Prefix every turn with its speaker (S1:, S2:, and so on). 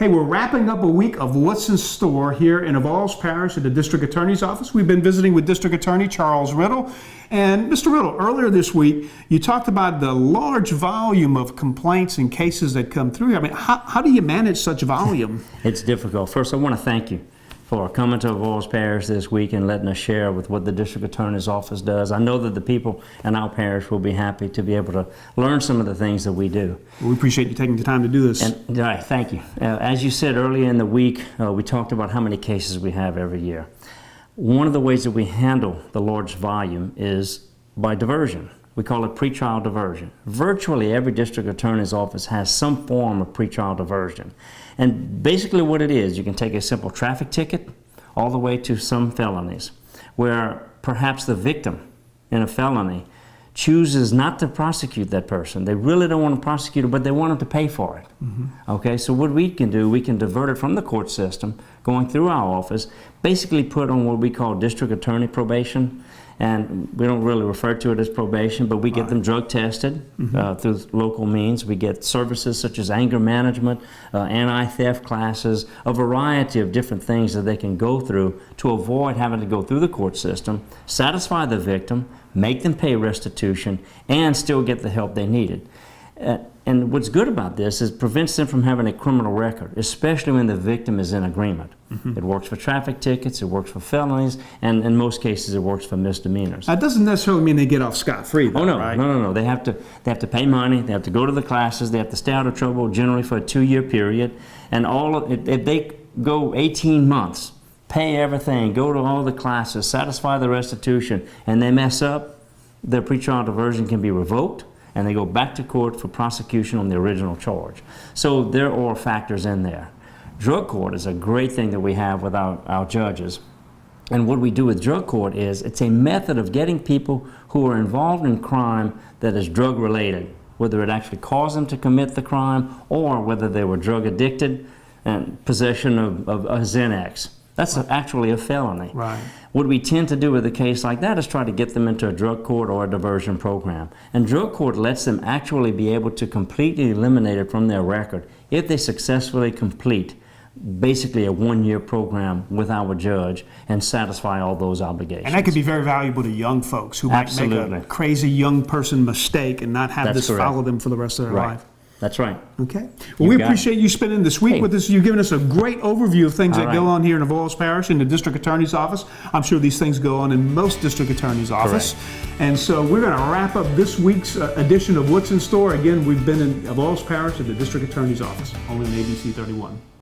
S1: Hey, we're wrapping up a week of what's in store here in Evalds Parish at the District Attorney's Office. We've been visiting with District Attorney Charles Riddle. And Mr. Riddle, earlier this week, you talked about the large volume of complaints and cases that come through. I mean, how do you manage such volume?
S2: It's difficult. First, I want to thank you for coming to Evalds Parish this week and letting us share with what the District Attorney's Office does. I know that the people in our parish will be happy to be able to learn some of the things that we do.
S1: Well, we appreciate you taking the time to do this.
S2: And, all right, thank you. As you said earlier in the week, we talked about how many cases we have every year. One of the ways that we handle the large volume is by diversion. We call it PreTrial Diversion. Virtually every District Attorney's Office has some form of PreTrial Diversion. And basically what it is, you can take a simple traffic ticket all the way to some felonies, where perhaps the victim in a felony chooses not to prosecute that person. They really don't want to prosecute it, but they want them to pay for it. Okay, so what we can do, we can divert it from the court system, going through our office, basically put on what we call district attorney probation. And we don't really refer to it as probation, but we get them drug tested through local means. We get services such as anger management, anti-theft classes, a variety of different things that they can go through to avoid having to go through the court system, satisfy the victim, make them pay restitution, and still get the help they needed. And what's good about this is it prevents them from having a criminal record, especially when the victim is in agreement. It works for traffic tickets, it works for felonies, and in most cases it works for misdemeanors.
S1: That doesn't necessarily mean they get off scot-free, though,
S2: oh no,
S1: right?
S2: no. They have to pay money. They have to go to the classes. They have to stay out of trouble generally for a 2-year period. And if they go 18 months, pay everything, go to all the classes, satisfy the restitution, and they mess up, their pretrial diversion can be revoked, and they go back to court for prosecution on the original charge. So there are factors in there. Drug court is a great thing that we have with our judges. And what we do with drug court is it's a method of getting people who are involved in crime that is drug related, whether it actually caused them to commit the crime or whether they were drug addicted and possession of a Xanax. That's actually a felony.
S1: Right.
S2: What we tend to do with a case like that is try to get them into a drug court or a diversion program. And drug court lets them actually be able to completely eliminate it from their record if they successfully complete basically a 1-year program with our judge and satisfy all those obligations.
S1: And that could be very valuable to young folks who might make a crazy young person mistake and not have this follow them for the rest of their life.
S2: That's right.
S1: Okay. Well, we appreciate you spending this week with us. You've given us a great overview of things that go on here in Evalds Parish in the District Attorney's Office. I'm sure these things go on in most District Attorney's Office. And so we're going to wrap up this week's edition of What's in Store. Again, we've been in Evalds Parish at the District Attorney's Office, only on ABC 31.